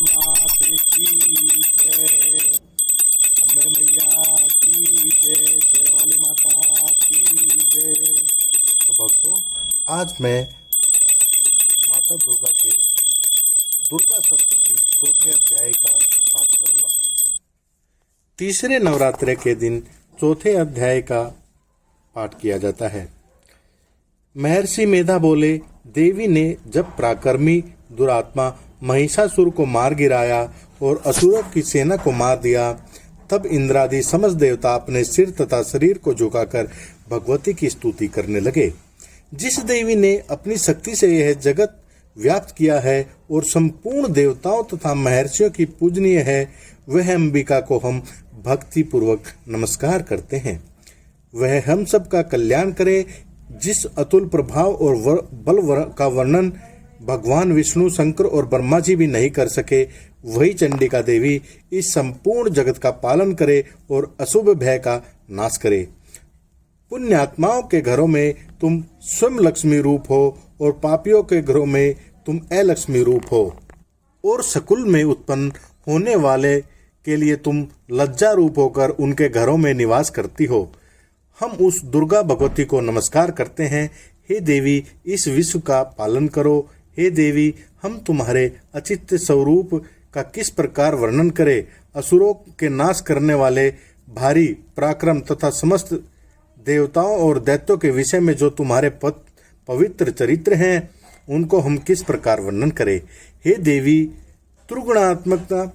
मात की जय, अम्बे मैया की जय, शेरावाली माता की जय। तो भक्तों, आज मैं माता दुर्गा के दुर्गा सप्तशती चौथे अध्याय का पाठ करूंगा। तीसरे नवरात्रे के दिन चौथे अध्याय का पाठ किया जाता है। महर्षि मेधा बोले, देवी ने जब पराक्रमी दुरात्मा महिषासुर को मार गिराया और असुरों की सेना को मार दिया, तब इंद्रादि समस्त देवता अपने सिर तथा शरीर को झुकाकर भगवती की स्तुति करने लगे। जिस देवी ने अपनी शक्ति से यह जगत व्याप्त किया है और संपूर्ण देवताओं तथा महर्षियों की पूजनीय है, वह अंबिका को हम भक्ति पूर्वक नमस्कार करते हैं। वह हम सब का कल्याण करे। जिस अतुल प्रभाव और बल का वर्णन भगवान विष्णु, शंकर और ब्रह्मा जी भी नहीं कर सके, वही चंडिका देवी इस संपूर्ण जगत का पालन करे और अशुभ भय का नाश करे। पुण्यात्माओं के घरों में तुम स्वयं लक्ष्मी रूप हो और पापियों के घरों में तुम अलक्ष्मी रूप हो, और सकुल में उत्पन्न होने वाले के लिए तुम लज्जा रूप होकर उनके घरों में निवास करती हो। हम उस दुर्गा भगवती को नमस्कार करते हैं। हे देवी, इस विश्व का पालन करो। हे देवी, हम तुम्हारे अचित्य स्वरूप का किस प्रकार वर्णन करें। असुरों के नाश करने वाले भारी पराक्रम तथा समस्त देवताओं और दैत्यों के विषय में जो तुम्हारे पवित्र चरित्र हैं, उनको हम किस प्रकार वर्णन करें। हे देवी, त्रिगुणात्मकता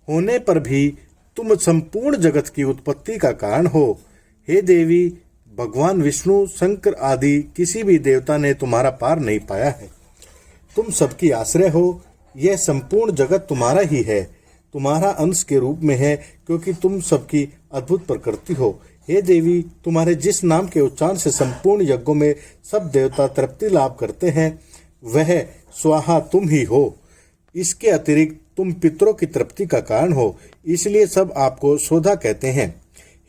होने पर भी तुम संपूर्ण जगत की उत्पत्ति का कारण हो। हे देवी, भगवान विष्णु, शंकर आदि किसी भी देवता ने तुम्हारा पार नहीं पाया है। तुम सबकी आश्रय हो। यह संपूर्ण जगत तुम्हारा ही है, तुम्हारा अंश के रूप में है, क्योंकि तुम सबकी अद्भुत प्रकृति हो। हे देवी, तुम्हारे जिस नाम के उच्चारण से संपूर्ण यज्ञों में सब देवता तृप्ति लाभ करते हैं, वह स्वाहा तुम ही हो। इसके अतिरिक्त तुम पितरों की तृप्ति का कारण हो, इसलिए सब आपको शोधा कहते हैं।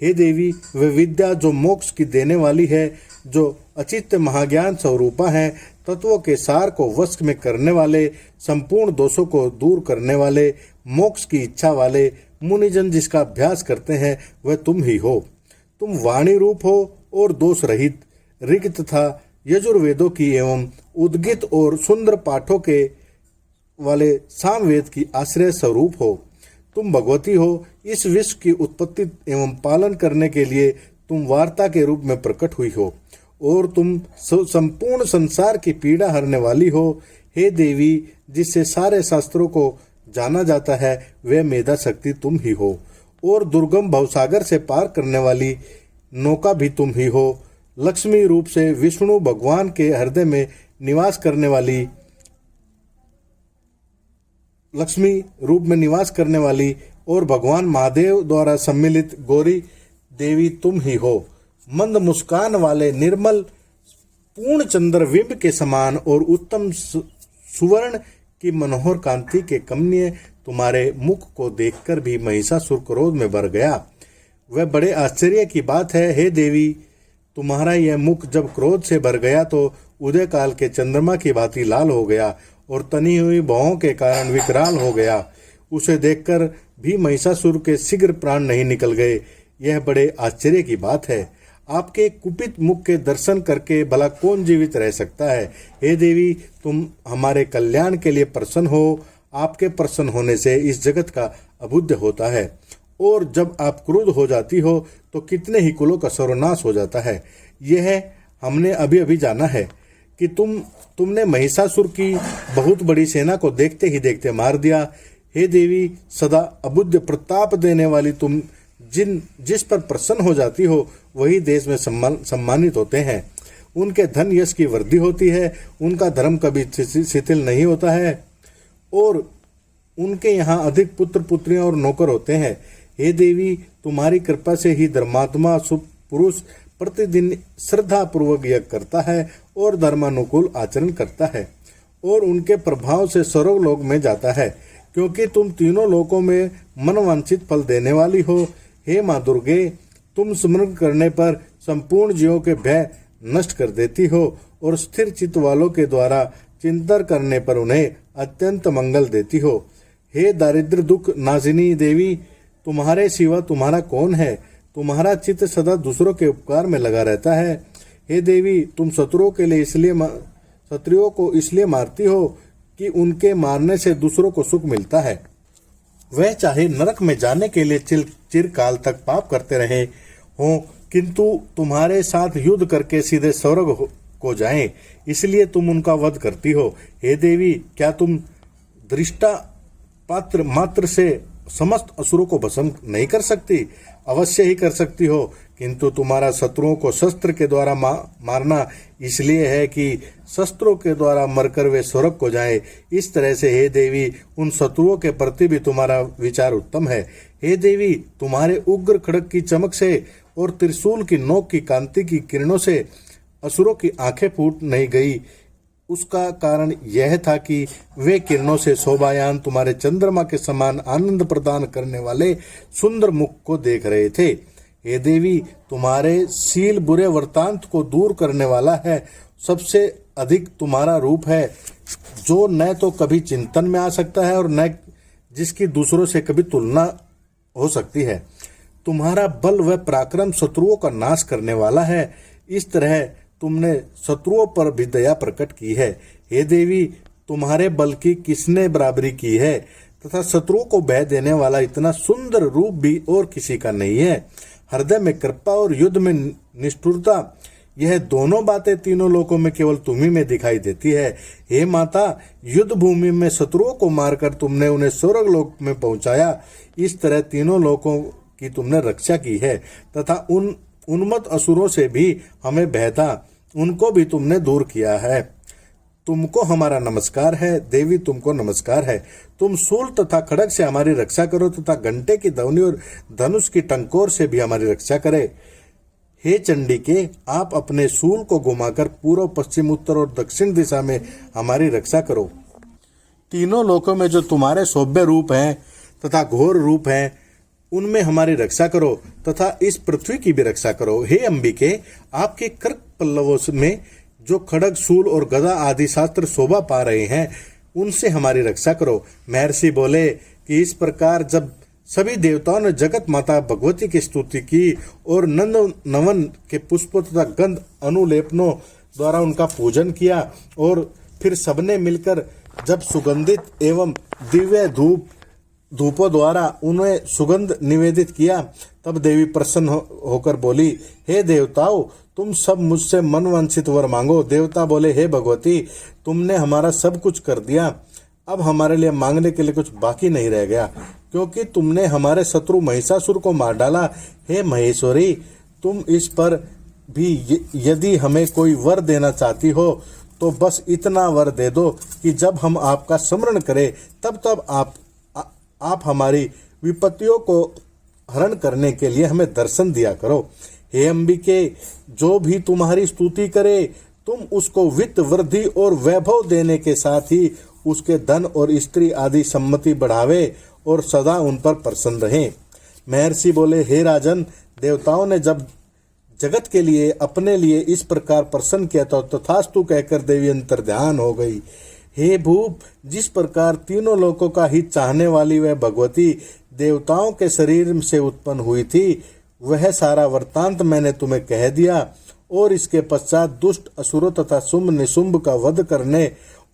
हे देवी, वह विद्या जो मोक्ष की देने वाली है, जो अचित्य महाज्ञान स्वरूपा है, तत्वों के सार को वश में करने वाले, संपूर्ण दोषों को दूर करने वाले, मोक्ष की इच्छा वाले मुनिजन जिसका अभ्यास करते हैं, वह तुम ही हो। तुम वाणी रूप हो और दोष रहित, ऋग तथा यजुर्वेदों की एवं उद्गित और सुंदर पाठों के वाले सामवेद की आश्रय स्वरूप हो। तुम भगवती हो। इस विश्व की उत्पत्ति एवं पालन करने के लिए तुम वार्ता के रूप में प्रकट हुई हो, और तुम संपूर्ण संसार की पीड़ा हरने वाली हो। हे देवी, जिससे सारे शास्त्रों को जाना जाता है, वह मेधा शक्ति तुम ही हो, और दुर्गम भवसागर से पार करने वाली नौका भी तुम ही हो। लक्ष्मी रूप से विष्णु भगवान के हृदय में निवास करने वाली, लक्ष्मी रूप में निवास करने वाली और भगवान महादेव द्वारा सम्मिलित गौरी देवी तुम ही हो। मंद मुस्कान वाले निर्मल पूर्ण चंद्रबिंब के समान और उत्तम सुवर्ण की मनोहर कांति के कमनीय तुम्हारे मुख को देखकर भी महिषासुर क्रोध में भर गया। वह बड़े आश्चर्य की बात है। हे देवी, तुम्हारा यह मुख जब क्रोध से भर गया तो उदय काल के चंद्रमा की भांति लाल हो गया और तनी हुई भौहों के कारण विकराल हो गया। उसे देखकर भी महिषासुर के शीघ्र प्राण नहीं निकल गए। यह बड़े आश्चर्य की बात है। आपके कुपित मुख के दर्शन करके भला कौन जीवित रह सकता है। हे देवी, तुम हमारे कल्याण के लिए प्रसन्न हो। आपके प्रसन्न होने से इस जगत का अबुद्ध होता है, और जब आप क्रुद्ध हो जाती हो तो कितने ही कुलों का सर्वनाश हो जाता है। यह हमने अभी अभी जाना है कि तुमने महिषासुर की बहुत बड़ी सेना को देखते ही देखते मार दिया। हे देवी, सदा अबुद्ध प्रताप देने वाली तुम जिस पर प्रसन्न हो जाती हो, वही देश में सम्मानित होते हैं। उनके धन यश की वृद्धि होती है, उनका धर्म कभी शिथिल नहीं होता है, और उनके यहाँ अधिक पुत्र पुत्रियां और नौकर होते हैं। हे देवी, तुम्हारी कृपा से ही धर्मात्मा शुभ पुरुष प्रतिदिन श्रद्धा पूर्वक यज्ञ करता है और धर्मानुकूल आचरण करता है, और उनके प्रभाव से स्वर्गलोक में जाता है, क्योंकि तुम तीनों लोकों में मनवांछित फल देने वाली हो। हे माँ दुर्गे, तुम स्मरण करने पर संपूर्ण जीवों के भय नष्ट कर देती हो और स्थिर चित्त वालों के द्वारा चिंतन करने पर उन्हें अत्यंत मंगल देती हो। हे दारिद्र दुख नाजिनी देवी, तुम्हारे सिवा तुम्हारा कौन है? तुम्हारा चित्त सदा दूसरों के उपकार में लगा रहता है। हे देवी, तुम शत्रुओं को इसलिए मारती हो कि उनके मारने से दूसरों को सुख मिलता है। वह चाहे नरक में जाने के लिए चिरकाल तक पाप करते रहे हों, किंतु तुम्हारे साथ युद्ध करके सीधे स्वर्ग को जाएं, इसलिए तुम उनका वध करती हो। हे देवी, क्या तुम दृष्टा पात्र मात्र से समस्त असुरों को भस्म नहीं कर सकती? अवश्य ही कर सकती हो, किंतु तुम्हारा शत्रुओं को शस्त्र के द्वारा मारना इसलिए है कि शस्त्रों के द्वारा मरकर वे स्वर्ग को जाएं। इस तरह से हे देवी, उन शत्रुओं के प्रति भी तुम्हारा विचार उत्तम है। हे देवी, तुम्हारे उग्र खड्ग की चमक से और त्रिशूल की नोक की कांति की किरणों से असुरों की आंखें फूट नहीं गई। उसका कारण यह था कि वे किरणों से शोभायान तुम्हारे चंद्रमा के समान आनंद प्रदान करने वाले सुंदर मुख को देख रहे थे। हे देवी, तुम्हारे शील बुरे वृत्तांत को दूर करने वाला है। सबसे अधिक तुम्हारा रूप है, जो न तो कभी चिंतन में आ सकता है और न जिसकी दूसरों से कभी तुलना हो सकती है। तुम्हारा बल व पराक्रम शत्रुओं का नाश करने वाला है। इस तरह तुमने शत्रुओं पर भी दया प्रकट की है। हे देवी, तुम्हारे बल की किसने बराबरी की है, तथा शत्रुओं को भय देने वाला इतना सुंदर रूप भी और किसी का नहीं है। हृदय में कृपा और युद्ध में निष्ठुरता, यह दोनों बातें तीनों लोकों में केवल तुम्ही में दिखाई देती है। हे माता, युद्ध भूमि में शत्रुओं को मारकर तुमने उन्हें स्वर्ग लोक में पहुंचाया। इस तरह तीनों लोकों की तुमने रक्षा की है, तथा उन उन्मत्त असुरों से भी हमें भय था, उनको भी तुमने दूर किया है। तुमको हमारा नमस्कार है देवी, तुमको नमस्कार है। तुम शूल तथा खड्ग से हमारी रक्षा करो, तथा घंटे की ध्वनि और धनुष की टंकोर से भी हमारी रक्षा करे। हे चंडिके, आप अपने शूल को घुमाकर पूर्व पश्चिम उत्तर और दक्षिण दिशा में हमारी रक्षा करो। तीनों लोकों में जो तुम्हारे सौभ्य रूप हैं तथा घोर रूप हैं, उनमें हमारी रक्षा करो, तथा इस पृथ्वी की भी रक्षा करो। हे अंबिके, आपके कर पल्लवों में जो खड्ग शूल और गदा आदि शास्त्र शोभा पा रहे हैं, उनसे हमारी रक्षा करो। महर्षि बोले कि इस प्रकार जब सभी देवताओं ने जगत माता भगवती की स्तुति की और नंद नवन के पुष्पों तथा गंध अनुलेपनों द्वारा उनका पूजन किया, और फिर सबने मिलकर जब सुगंधित एवं दिव्य धूपों द्वारा उन्हें सुगंध निवेदित किया, तब देवी प्रसन्न होकर बोली, हे देवताओं, तुम सब मुझसे मनवांछित वर मांगो। देवता बोले, हे भगवती, तुमने हमारा सब कुछ कर दिया, अब हमारे लिए मांगने के लिए कुछ बाकी नहीं रह गया, क्योंकि तुमने हमारे शत्रु महिषासुर को मार डाला। हे महेश्वरी, तुम इस पर भी यदि हमें कोई वर देना चाहती हो तो बस इतना वर दे दो कि जब हम आपका स्मरण करें तब आप हमारी विपत्तियों को हरण करने के लिए हमें दर्शन दिया करो। हे अंबिके, जो भी तुम्हारी स्तुति करे, तुम उसको वित्त वृद्धि और वैभव देने के साथ ही उसके धन और स्त्री आदि सम्मति बढ़ावे और सदा उन पर प्रसन्न रहे। महर्षि बोले, हे राजन, देवताओं ने जब जगत के लिए अपने लिए इस प्रकार प्रसन्न किया तो तथास्तु कहकर देवी अंतर्ध्यान हो गई। हे भूप, जिस प्रकार तीनों लोकों का हित चाहने वाली वह भगवती देवताओं के शरीर से उत्पन्न हुई थी, वह सारा वृत्तांत मैंने तुम्हें कह दिया, और इसके पश्चात दुष्ट असुरों तथा शुंभ निशुंभ का वध करने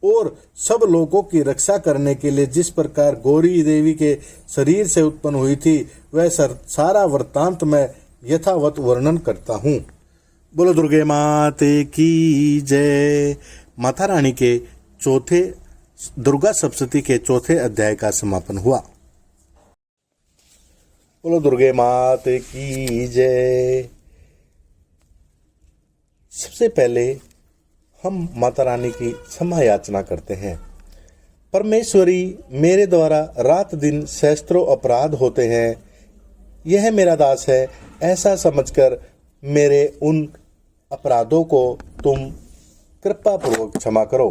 और सब लोगों की रक्षा करने के लिए जिस प्रकार गौरी देवी के शरीर से उत्पन्न हुई थी, वह सारा वृत्तांत मैं यथावत वर्णन करता हूँ। बोलो दुर्गे माते की जय। माता रानी के चौथे दुर्गा सप्तशती के चौथे अध्याय का समापन हुआ। बोलो दुर्गे माते की जय। सबसे पहले हम माता रानी की क्षमा याचना करते हैं। परमेश्वरी, मेरे द्वारा रात दिन सहस्त्रों अपराध होते हैं, यह मेरा दास है, ऐसा समझकर मेरे उन अपराधों को तुम कृपा पूर्वक क्षमा करो।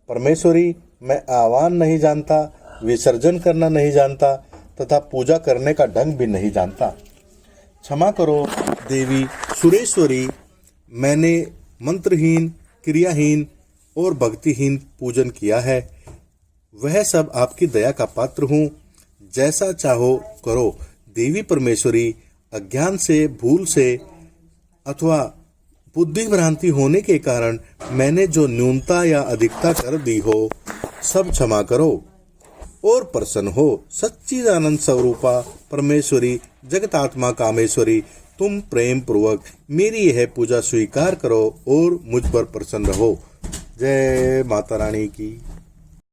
परमेश्वरी, मैं आह्वान नहीं जानता, विसर्जन करना नहीं जानता तथा पूजा करने का ढंग भी नहीं जानता। क्षमा करो देवी सुरेश्वरी, मैंने मंत्रहीन, क्रियाहीन और भक्तिहीन पूजन किया है। वह सब आपकी दया का पात्र हूँ। जैसा चाहो करो। देवी परमेश्वरी, अज्ञान से, भूल से अथवा बुद्धि भ्रांति होने के कारण मैंने जो न्यूनता या अधिकता कर दी हो, सब क्षमा करो और प्रसन्न हो। सच्चिदानंद स्वरूपा परमेश्वरी, जगतात्मा कामेश्वरी, तुम प्रेम पूर्वक मेरी यह पूजा स्वीकार करो और मुझ पर प्रसन्न रहो। जय माता रानी की।